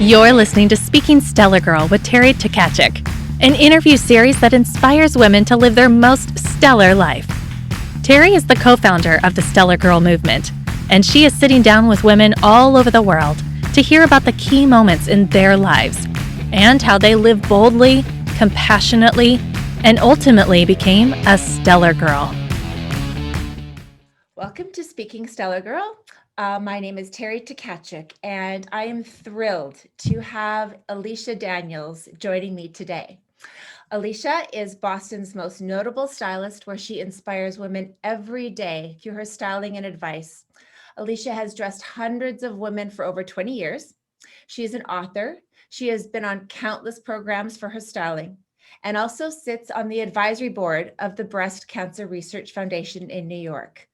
You're listening to Speaking Stellar Girl with Teri an interview series that inspires women to live their most stellar life. Teri is the co-founder of the Stellar Girl movement, and she is sitting down with women all over the world to hear about the key moments in their lives and how they live boldly, compassionately, and ultimately became a stellar girl. Welcome to Speaking Stellar Girl. My name is Teri and I am thrilled to have Elisha Daniels joining me today. Elisha is Boston's most notable stylist, where she inspires women every day through her styling and advice. Elisha has dressed hundreds of women for over 20 years. She is an author. She has been on countless programs for her styling and also sits on the advisory board of the Breast Cancer Research Foundation in New York,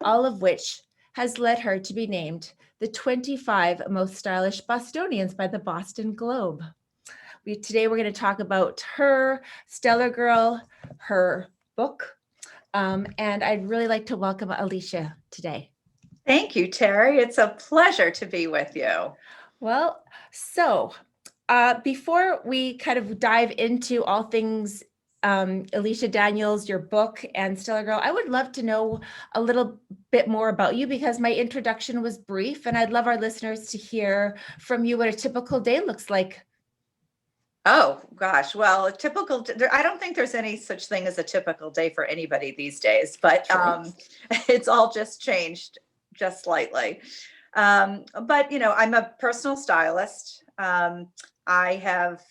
all of which has led her to be named the 25 most stylish Bostonians by the Boston Globe. Today we're going to talk about her, Stellar Girl, her book, and I'd really like to welcome Elisha today. Thank you, Teri. It's a pleasure to be with you. Well, so before we kind of dive into all things Elisha Daniels, your book, and Stellar Girl, I would love to know a little bit more about you, because my introduction was brief, and I'd love our listeners to hear from you what a typical day looks like. Oh, gosh. Well, I don't think there's any such thing as a typical day for anybody these days, but it's all just changed just slightly. But, I'm a personal stylist. I have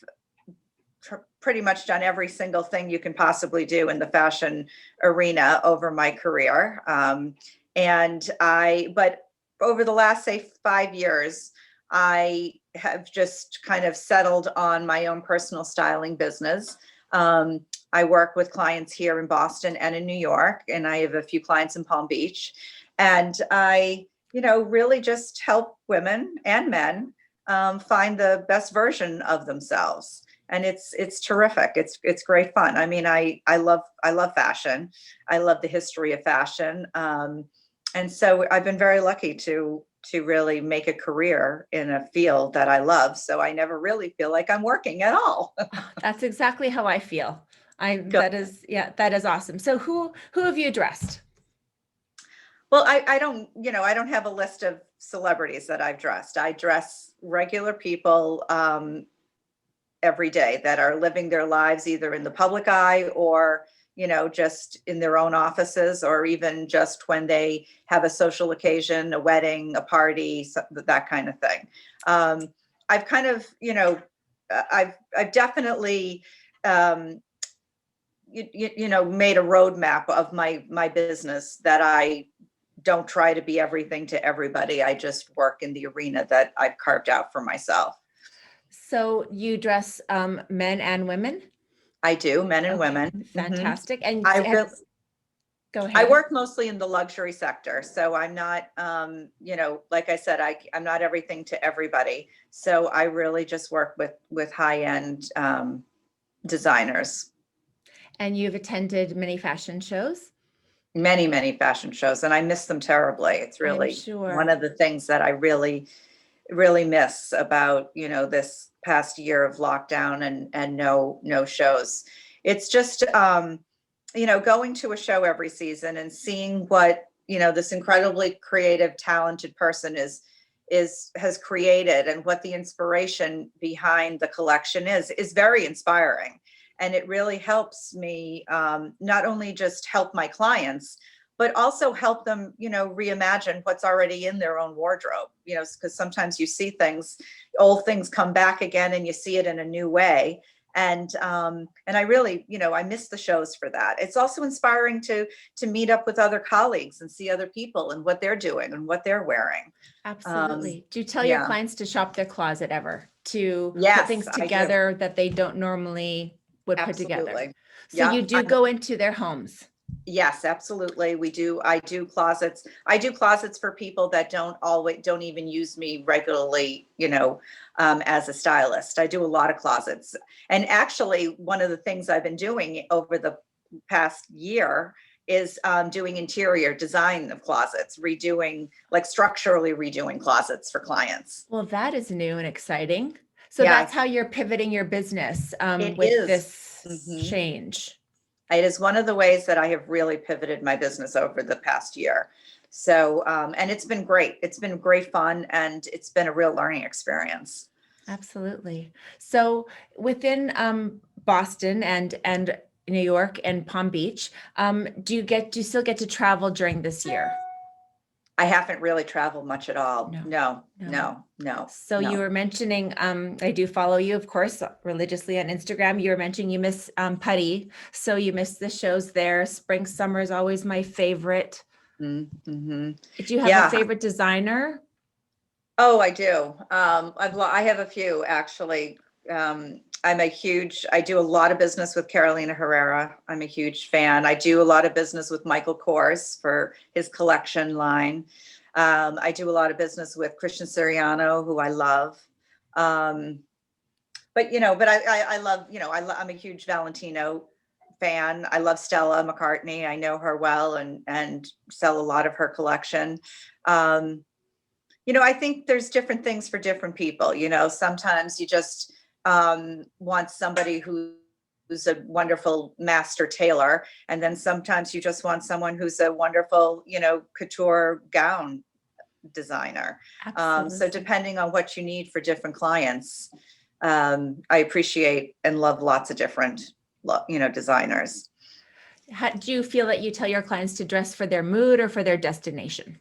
pretty much done every single thing you can possibly do in the fashion arena over my career. But over the last, say, 5 years, I have just kind of settled on my own personal styling business. I work with clients here in Boston and in New York, and I have a few clients in Palm Beach. And I, really just help women and men find the best version of themselves. And it's terrific. It's great fun. I mean, I love fashion. I love the history of fashion. And so I've been very lucky to really make a career in a field that I love. So I never really feel like I'm working at all. That's exactly how I feel. That is awesome. So who have you dressed? Well, I don't have a list of celebrities that I've dressed. I dress regular people every day that are living their lives either in the public eye or, just in their own offices, or even just when they have a social occasion, a wedding, a party, that kind of thing. I've kind of, I've definitely, made a roadmap of my business, that I don't try to be everything to everybody. I just work in the arena that I've carved out for myself. So you dress men and women? I do, men and women. Fantastic. Mm-hmm. And go ahead. I work mostly in the luxury sector. So I'm not, like I said, I'm not everything to everybody. So I really just work with high-end designers. And you've attended many fashion shows? Many, many fashion shows, and I miss them terribly. It's really one of the things that I really, really miss about, this past year of lockdown and no shows. It's just, going to a show every season and seeing what, this incredibly creative, talented person has created, and what the inspiration behind the collection is very inspiring. And it really helps me not only just help my clients, but also help them, reimagine what's already in their own wardrobe, because sometimes you see old things come back again, and you see it in a new way. And I really, I miss the shows for that. It's also inspiring to meet up with other colleagues and see other people and what they're doing and what they're wearing. Absolutely. Do you tell your clients to shop their closet ever, to put things together that they don't normally would put together? So you do go into their homes? Yes, absolutely. I do closets. I do closets for people that don't even use me regularly, as a stylist. I do a lot of closets. And actually, one of the things I've been doing over the past year is doing interior design of closets, structurally redoing closets for clients. Well, that is new and exciting. So Yeah. that's how you're pivoting your business It with is. this change. It is one of the ways that I have really pivoted my business over the past year. So, and it's been great. It's been great fun, and it's been a real learning experience. Absolutely. So within Boston and New York and Palm Beach, do you still get to travel during this year? I haven't really traveled much at all. No. So you were mentioning, I do follow you, of course, religiously on Instagram. You were mentioning you miss Putty. So you miss the shows there. Spring, summer is always my favorite. Mm-hmm. Do you have a favorite designer? Oh, I do. I have a few, actually. I do a lot of business with Carolina Herrera. I'm a huge fan. I do a lot of business with Michael Kors for his collection line. I do a lot of business with Christian Siriano, who I love. But I love, I'm a huge Valentino fan. I love Stella McCartney. I know her well and sell a lot of her collection. I think there's different things for different people. Sometimes you just want somebody who's a wonderful master tailor, and then sometimes you just want someone who's a wonderful, couture gown designer. So depending on what you need for different clients, I appreciate and love lots of different, designers. How, do you feel that you tell your clients to dress for their mood or for their destination?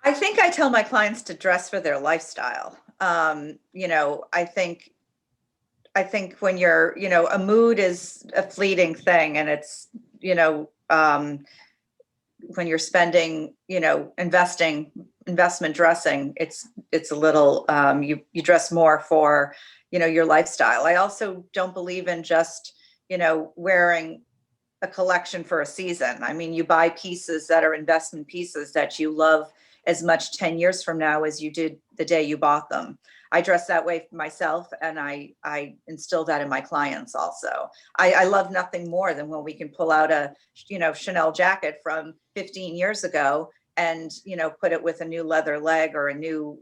I think I tell my clients to dress for their lifestyle. I think when you're, a mood is a fleeting thing, and it's, when you're spending, investment dressing, it's a little, you dress more for, your lifestyle. I also don't believe in just, wearing a collection for a season. I mean, you buy pieces that are investment pieces that you love as much 10 years from now as you did the day you bought them. I dress that way for myself, and I instill that in my clients also. I love nothing more than when we can pull out a, Chanel jacket from 15 years ago and, put it with a new leather leg or a new,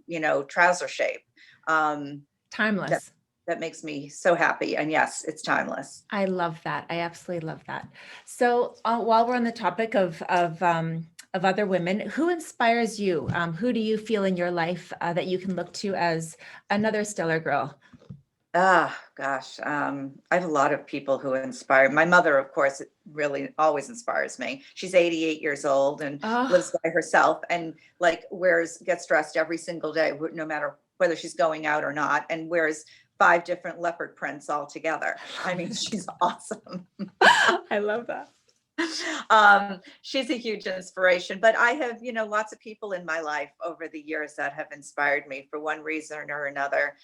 trouser shape. Timeless. That makes me so happy. And yes, it's timeless. I love that. I absolutely love that. So while we're on the topic of other women, who inspires you? Who do you feel in your life that you can look to as another stellar girl? Gosh. I have a lot of people who inspire. My mother, of course, really always inspires me. She's 88 years old and lives by herself, and gets dressed every single day, no matter whether she's going out or not, and wears 5 different leopard prints all together. I mean, she's awesome. I love that. She's a huge inspiration, but I have, lots of people in my life over the years that have inspired me for one reason or another.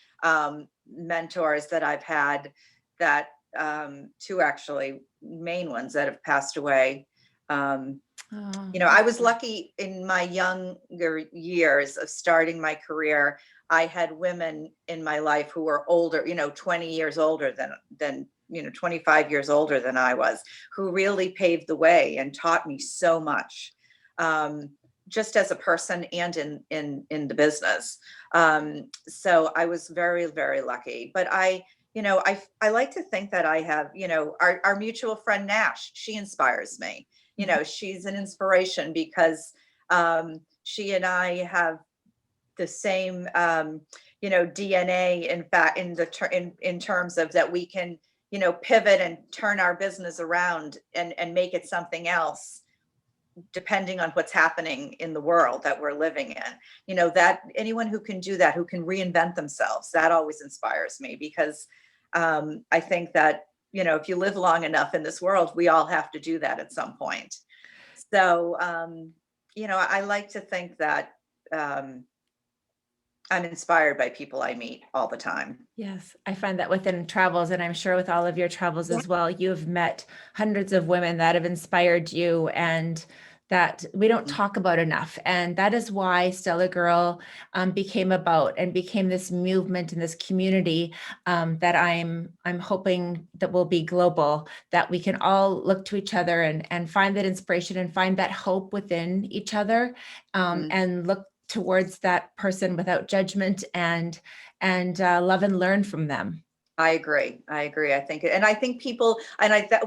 Mentors that I've had, that 2 actually main ones that have passed away. I was lucky in my younger years of starting my career. I had women in my life who were older, 20 years older than 25 years older than I was, who really paved the way and taught me so much, just as a person and in the business. So I was very, very lucky. But I like to think that I have, our mutual friend Nash, she inspires me. She's an inspiration because she and I have the same, DNA, in fact, in terms of that we can, pivot and turn our business around and make it something else, depending on what's happening in the world that we're living in. That anyone who can do that, who can reinvent themselves, that always inspires me, because I think that, if you live long enough in this world, we all have to do that at some point. So, I like to think that I'm inspired by people I meet all the time. Yes, I find that within travels, and I'm sure with all of your travels as well, you have met hundreds of women that have inspired you, and that we don't talk about enough. And that is why Stellar Girl became about and became this movement and this community that I'm hoping that will be global, that we can all look to each other and find that inspiration and find that hope within each other, and look towards that person without judgment, and love and learn from them. I agree. I think people,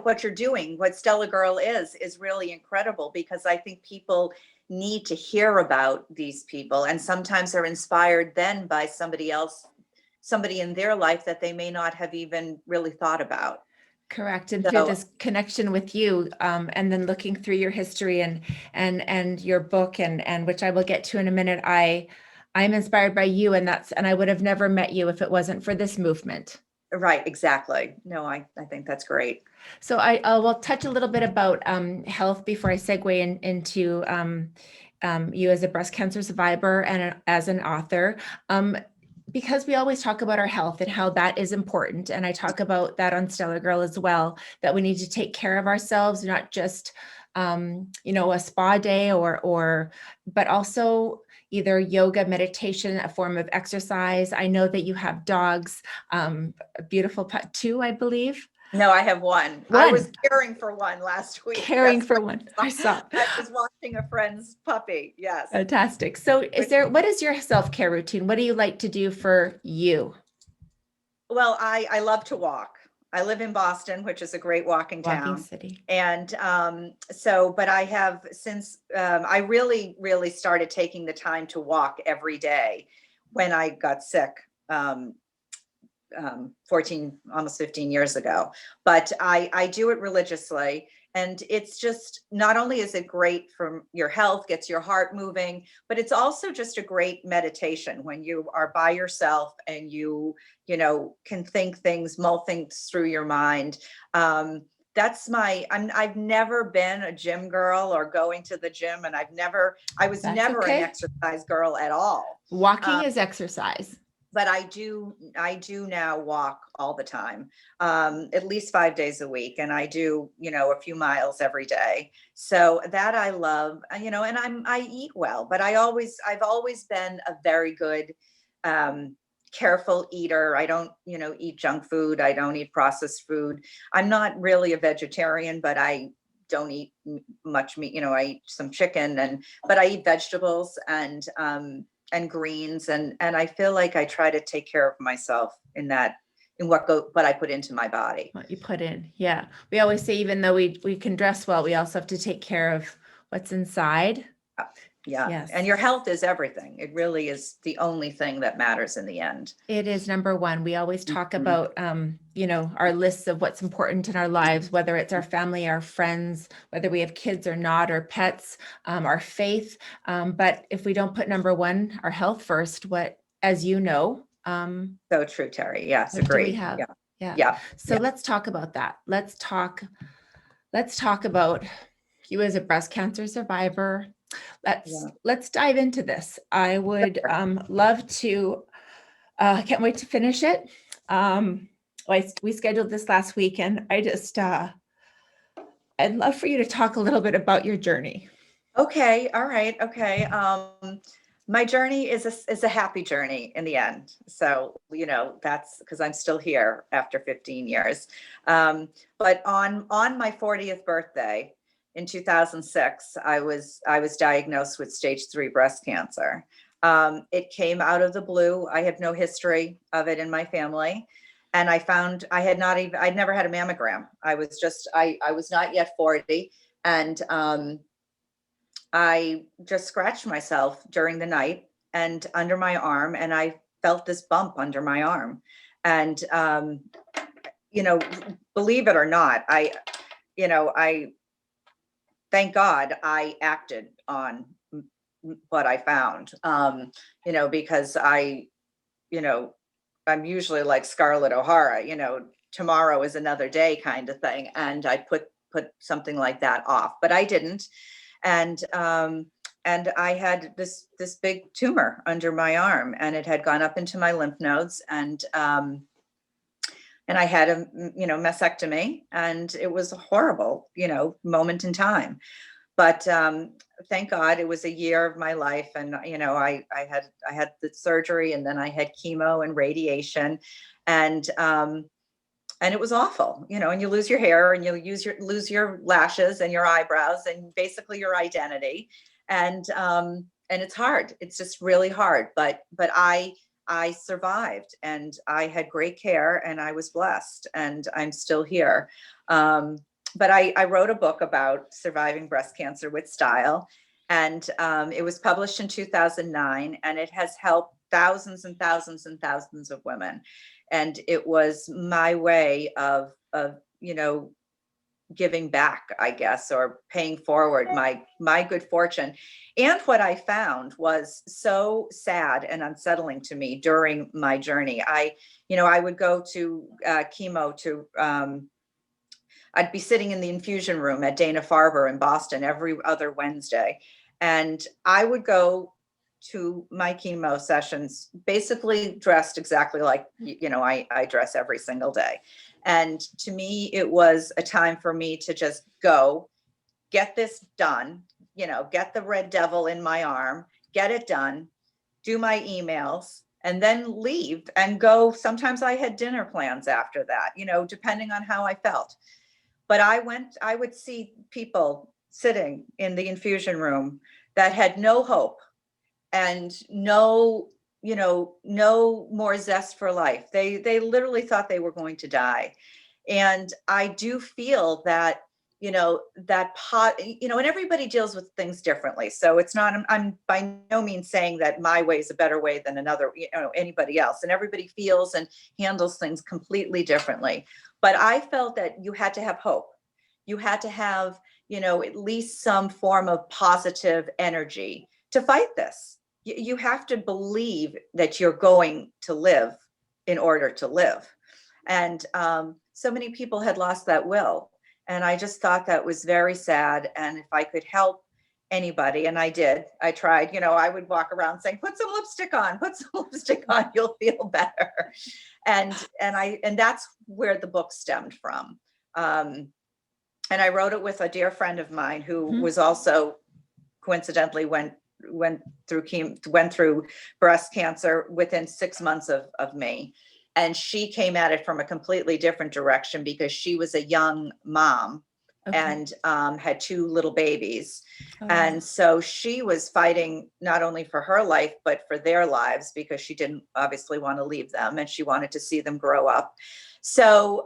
what you're doing, what Stella Girl is really incredible, because I think people need to hear about these people, and sometimes are inspired then by somebody else, somebody in their life that they may not have even really thought about. Correct. And through this connection with you, and then looking through your history and your book, and which I will get to in a minute, I'm inspired by you, and I would have never met you if it wasn't for this movement. Right, exactly. No, I think that's great. So I will touch a little bit about health before I segue into you as a breast cancer survivor and as an author, because we always talk about our health and how that is important. And I talk about that on Stellar Girl as well, that we need to take care of ourselves, not just a spa day but also either yoga, meditation, a form of exercise. I know that you have dogs, a beautiful pet, 2, I believe. No, I have one. I was caring for one last week. Caring for one. I saw. I was watching a friend's puppy. Yes. Fantastic. So what is your self-care routine? What do you like to do for you? Well, I love to walk. I live in Boston, which is a great walking town. City. And but I have, since I really, really started taking the time to walk every day when I got sick 14, almost 15 years ago. But I do it religiously. And it's just, not only is it great for your health, gets your heart moving, but it's also just a great meditation when you are by yourself and you can think things, mull things through your mind. That's I've never been a gym girl or going to the gym, and I was never an exercise girl at all. Walking is exercise. But I do now walk all the time, at least 5 days a week. And I do, a few miles every day. So that I love, and I eat well, but I've always been a very good, careful eater. I don't, eat junk food. I don't eat processed food. I'm not really a vegetarian, but I don't eat much meat. I eat some chicken but I eat vegetables and greens, and I feel like I try to take care of myself in what I put into my body. What you put in. Yeah. We always say, even though we can dress well, we also have to take care of what's inside. Yeah. Yes. And your health is everything. It really is the only thing that matters in the end. It is number one. We always talk about, our lists of what's important in our lives, whether it's our family, our friends, whether we have kids or not, or pets, our faith. But if we don't put number one, our health first, as you know. So true, Teri. Yes, agreed. Yeah. So let's talk about that. Let's talk about you as a breast cancer survivor. Let's dive into this. I would love to. I can't wait to finish it. We scheduled this last week, and I just I'd love for you to talk a little bit about your journey. Okay. All right. Okay. My journey is a happy journey in the end. So, that's because I'm still here after 15 years. But on my 40th birthday in 2006, I was diagnosed with stage 3 breast cancer. It came out of the blue. I have no history of it in my family. And I found I'd never had a mammogram. I was not yet 40. And I just scratched myself during the night and under my arm, and I felt this bump under my arm. And, believe it or not, I thank God I acted on what I found, because I'm usually like Scarlett O'Hara, tomorrow is another day kind of thing. And I put something like that off, but I didn't. And I had this big tumor under my arm, and it had gone up into my lymph nodes, and I had a mastectomy, and it was a horrible moment in time. But thank God it was a year of my life. And, I had the surgery, and then I had chemo and radiation, and it was awful, and you lose your hair, and you lose your lashes and your eyebrows and basically your identity. And it's hard. It's just really hard. But I survived, and I had great care, and I was blessed, and I'm still here. But I wrote a book about surviving breast cancer with style, and it was published in 2009, and it has helped thousands and thousands and thousands of women. And it was my way of giving back, I guess, or paying forward my good fortune. And what I found was so sad and unsettling to me during my journey. I would go to chemo to I'd be sitting in the infusion room at Dana-Farber in Boston every other Wednesday, and I would go to my chemo sessions basically dressed exactly like I dress every single day. And to me, it was a time for me to just go get this done, get the red devil in my arm, get it done, do my emails, and then leave and go. Sometimes I had dinner plans after that, depending on how I felt. But I would see people sitting in the infusion room that had no hope and no more zest for life. They literally thought they were going to die. And I do feel that, and everybody deals with things differently. So it's not, I'm by no means saying that my way is a better way than anybody else. And everybody feels and handles things completely differently. But I felt that you had to have hope. You had to have, at least some form of positive energy to fight this. You have to believe that you're going to live in order to live. And so many people had lost that will. And I just thought that was very sad. And if I could help anybody, and I did, I tried, I would walk around saying, put some lipstick on, you'll feel better. And that's where the book stemmed from. And I wrote it with a dear friend of mine who was also coincidentally went through breast cancer within 6 months of me. And she came at it from a completely different direction because she was a young mom. Okay. And had 2 little babies. Oh. And so she was fighting not only for her life, but for their lives, because she didn't obviously want to leave them and she wanted to see them grow up. So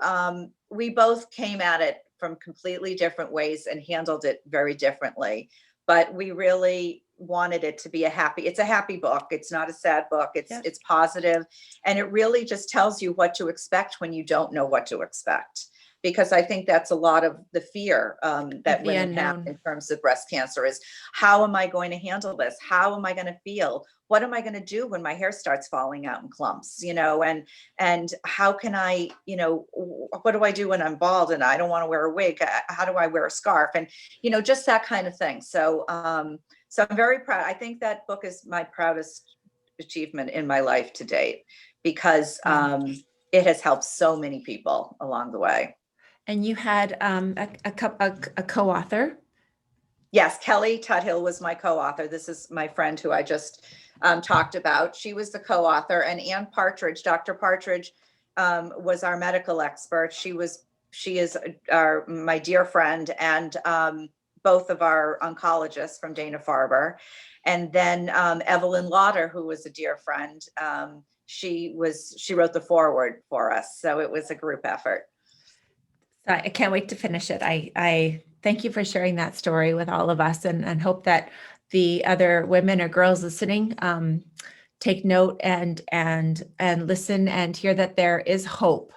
we both came at it from completely different ways and handled it very differently. But we really wanted it to be it's a happy book. It's not a sad book. It's positive. And it really just tells you what to expect when you don't know what to expect. Because I think that's a lot of the fear that women have in terms of breast cancer is, how am I going to handle this? How am I going to feel? What am I going to do when my hair starts falling out in clumps? And how can I, what do I do when I'm bald and I don't want to wear a wig? How do I wear a scarf? And, just that kind of thing. So I'm very proud. I think that book is my proudest achievement in my life to date, because it has helped so many people along the way. And you had a co-author? Yes, Kelly Tuthill was my co-author. This is my friend who I just talked about. She was the co-author, and Ann Partridge, Dr. Partridge, was our medical expert. She is my dear friend, and both of our oncologists from Dana-Farber. And then Evelyn Lauder, who was a dear friend, she wrote the foreword for us. So it was a group effort. I can't wait to finish it. I thank you for sharing that story with all of us, and hope that the other women or girls listening take note and listen and hear that there is hope.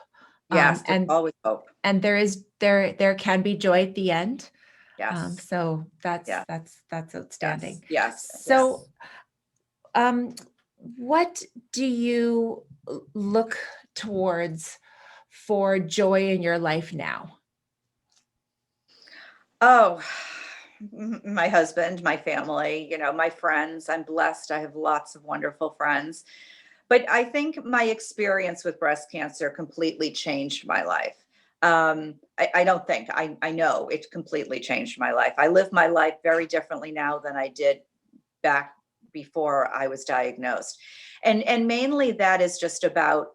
Yes, and always hope. And there can be joy at the end. Yes. So that's outstanding. Yes. So, what do you look towards for joy in your life now? Oh, my husband, my family, my friends. I'm blessed. I have lots of wonderful friends. But I think my experience with breast cancer completely changed my life. I don't think, I know it completely changed my life. I live my life very differently now than I did back before I was diagnosed. And mainly that is just about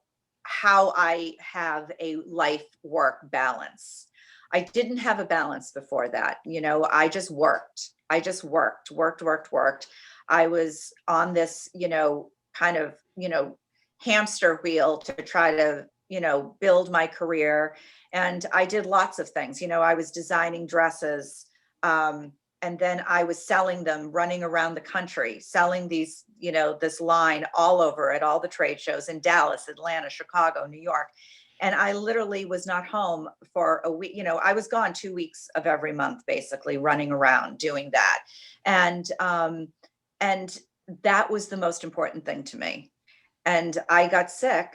how I have a life work balance. I didn't have a balance before that. I just worked. Worked. I was on this, kind of, hamster wheel to try to, build my career. And I did lots of things. I was designing dresses. And then I was selling them, running around the country, selling these, this line all over at all the trade shows in Dallas, Atlanta, Chicago, New York. And I literally was not home for a week. I was gone 2 weeks of every month, basically running around doing that. And that was the most important thing to me. And I got sick,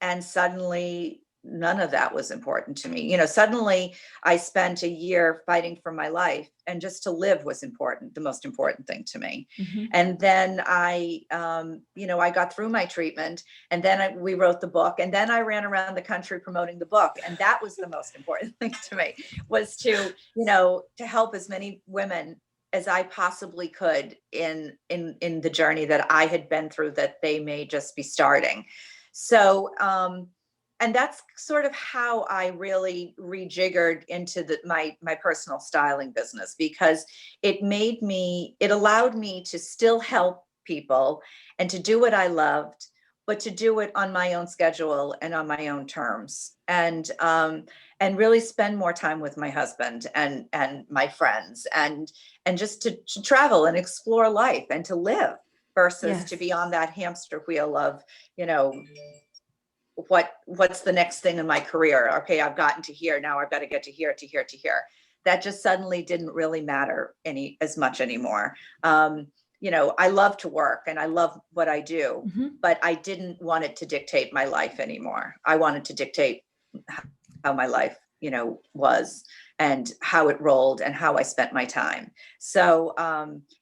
and suddenly none of that was important to me. Suddenly I spent a year fighting for my life, and just to live was important, the most important thing to me. Mm-hmm. And then I got through my treatment, and then we wrote the book, and then I ran around the country promoting the book. And that was the most important thing to me, was to help as many women as I possibly could in the journey that I had been through, that they may just be starting. So, and that's sort of how I really rejiggered into my personal styling business, because it allowed me to still help people and to do what I loved, but to do it on my own schedule and on my own terms, and really spend more time with my husband and my friends, and just to travel and explore life and to live, versus to be on that hamster wheel of, what's the next thing in my career? Okay, I've gotten to here. Now I've got to get to here, to here, to here. That just suddenly didn't really matter as much anymore. I love to work and I love what I do, mm-hmm. but I didn't want it to dictate my life anymore. I wanted to dictate how my life, was, and how it rolled, and how I spent my time. So,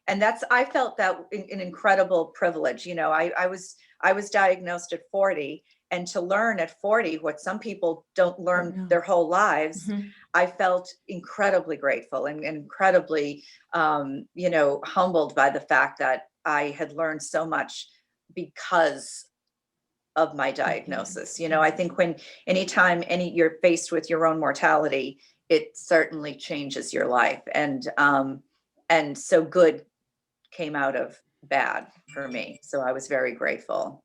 and I felt that an incredible privilege. I was diagnosed at 40, and to learn at 40 what some people don't learn their whole lives, mm-hmm. I felt incredibly grateful and incredibly, humbled by the fact that I had learned so much because of my diagnosis. I think anytime you're faced with your own mortality, it certainly changes your life. And so good came out of bad for me. So I was very grateful.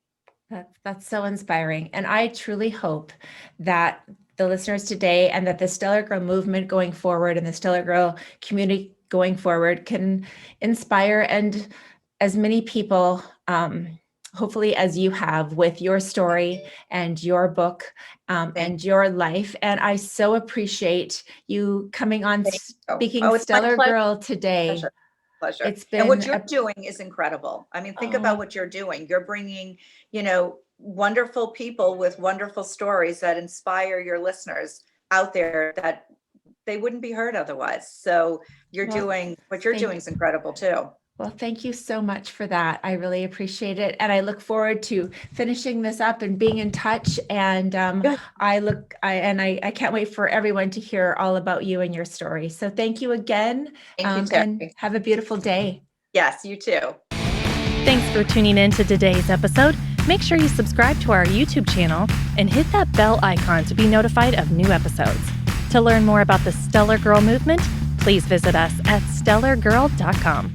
That's so inspiring. And I truly hope that the listeners today, and that the Stellar Girl movement going forward, and the Stellar Girl community going forward, can inspire and as many people, hopefully as you have, with your story and your book, and your life. And I so appreciate you coming on, speaking Stellar Girl today. Pleasure. It's been, and what you're doing is incredible. I mean, think about what you're doing. You're bringing, wonderful people with wonderful stories that inspire your listeners out there, that they wouldn't be heard otherwise. So what you're doing is incredible too. Well, thank you so much for that. I really appreciate it. And I look forward to finishing this up and being in touch. And I can't wait for everyone to hear all about you and your story. So thank you again. Thank you, and have a beautiful day. Yes, you too. Thanks for tuning in to today's episode. Make sure you subscribe to our YouTube channel and hit that bell icon to be notified of new episodes. To learn more about the Stellar Girl movement, please visit us at STELLARGIRL.com.